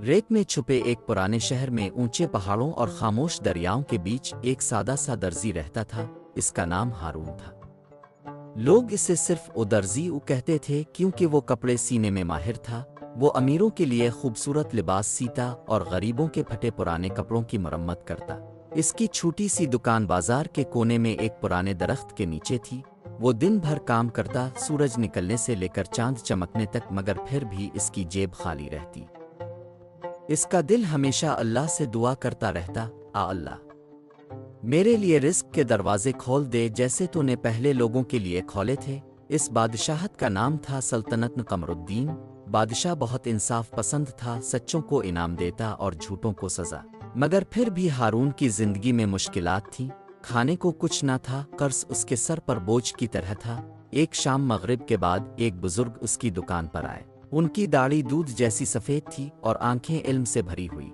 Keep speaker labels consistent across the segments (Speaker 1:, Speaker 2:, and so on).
Speaker 1: रेत में छुपे एक पुराने शहर में ऊंचे पहाड़ों और खामोश दरियाओं के बीच एक सादा सा दर्जी रहता था। इसका नाम हारून था। लोग इसे सिर्फ ओ दर्जी उ कहते थे क्योंकि वो कपड़े सीने में माहिर था। वो अमीरों के लिए खूबसूरत लिबास सीता और गरीबों के फटे पुराने कपड़ों की मरम्मत करता। इसकी छोटी सी दुकान बाजार के कोने में एक पुराने दरख्त के नीचे थी। वो दिन भर काम करता, सूरज निकलने से लेकर चांद चमकने तक, मगर फिर भी इसकी जेब खाली रहती। इसका दिल हमेशा अल्लाह से दुआ करता रहता, आ अल्लाह मेरे लिए रिस्क के दरवाजे खोल दे जैसे तूने पहले लोगों के लिए खोले थे। इस बादशाहत का नाम था सल्तनत कमरुद्दीन। बादशाह बहुत इंसाफ पसंद था, सच्चों को इनाम देता और झूठों को सजा। मगर फिर भी हारून की जिंदगी में मुश्किलात थी। खाने को कुछ ना था, कर्ज उसके सर पर बोझ की तरह था। एक शाम मगरिब के बाद एक बुजुर्ग उसकी दुकान पर आए। उनकी दाढ़ी दूध जैसी सफ़ेद थी और आंखें इल्म से भरी हुई।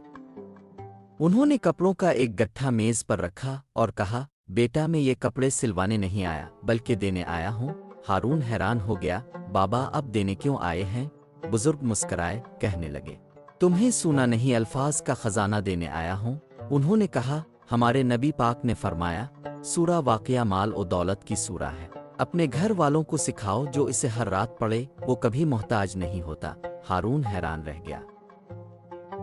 Speaker 1: उन्होंने कपड़ों का एक गट्ठा मेज पर रखा और कहा, बेटा मैं ये कपड़े सिलवाने नहीं आया बल्कि देने आया हूँ। हारून हैरान हो गया, बाबा अब देने क्यों आए हैं? बुजुर्ग मुस्कराए, कहने लगे, तुम्हें सुना नहीं, अल्फाज का खजाना देने आया हूँ। उन्होंने कहा, हमारे नबी पाक ने फरमाया, सूरा वाक़िया माल और दौलत की सूरा है। अपने घर वालों को सिखाओ, जो इसे हर रात पढ़े वो कभी मोहताज नहीं होता। हारून हैरान रह गया।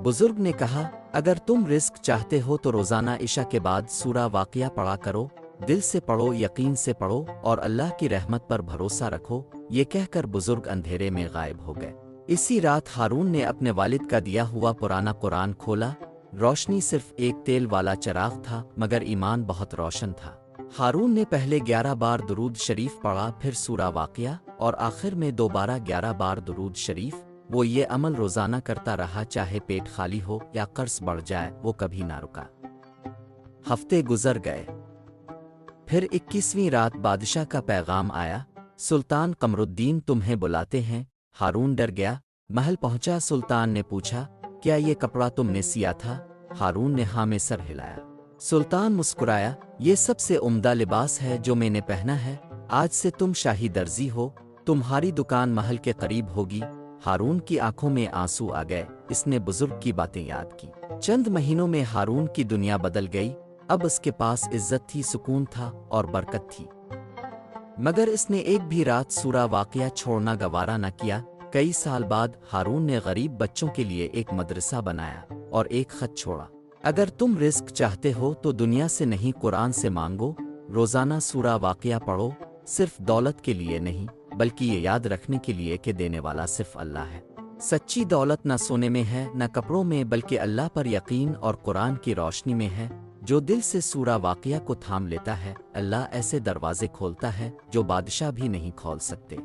Speaker 1: बुजुर्ग ने कहा, अगर तुम रिस्क चाहते हो तो रोजाना इशा के बाद सूरा वाक़िया पढ़ा करो। दिल से पढ़ो, यकीन से पढ़ो और अल्लाह की रहमत पर भरोसा रखो। ये कहकर बुजुर्ग अंधेरे में गायब हो गए। इसी रात हारून ने अपने वालिद का दिया हुआ पुराना कुरान खोला। रोशनी सिर्फ एक तेल वाला चिराग था, मगर ईमान बहुत रोशन था। हारून ने पहले 11 बार दुरूद शरीफ पढ़ा, फिर सूरा वाक़िया और आखिर में दोबारा 11 बार दुरूद शरीफ। वो ये अमल रोजाना करता रहा, चाहे पेट खाली हो या कर्ज बढ़ जाए, वो कभी ना रुका। हफ्ते गुजर गए। फिर 21वीं रात बादशाह का पैगाम आया, सुल्तान कमरुद्दीन तुम्हें बुलाते हैं। हारून डर गया। महल पहुंचा। सुल्तान ने पूछा, क्या ये कपड़ा तुमने सिया था? हारून ने हाँ में सर हिलाया। सुल्तान मुस्कुराया, ये सबसे उम्दा लिबास है जो मैंने पहना है। आज से तुम शाही दर्जी हो। तुम्हारी दुकान महल के करीब होगी। हारून की आंखों में आंसू आ गए। इसने बुजुर्ग की बातें याद की। चंद महीनों में हारून की दुनिया बदल गई। अब उसके पास इज्जत थी, सुकून था और बरकत थी। मगर इसने एक भी रात सूरा वाक़िया छोड़ना गवारा न किया। कई साल बाद हारून ने गरीब बच्चों के लिए एक मदरसा बनाया और एक खत छोड़ा, अगर तुम रिस्क चाहते हो तो दुनिया से नहीं, कुरान से मांगो। रोजाना सूरा वाक़िया पढ़ो, सिर्फ दौलत के लिए नहीं बल्कि ये याद रखने के लिए कि देने वाला सिर्फ अल्लाह है। सच्ची दौलत न सोने में है न कपड़ों में, बल्कि अल्लाह पर यकीन और कुरान की रोशनी में है। जो दिल से सूरा वाक़िया को थाम लेता है, अल्लाह ऐसे दरवाजे खोलता है जो बादशाह भी नहीं खोल सकते।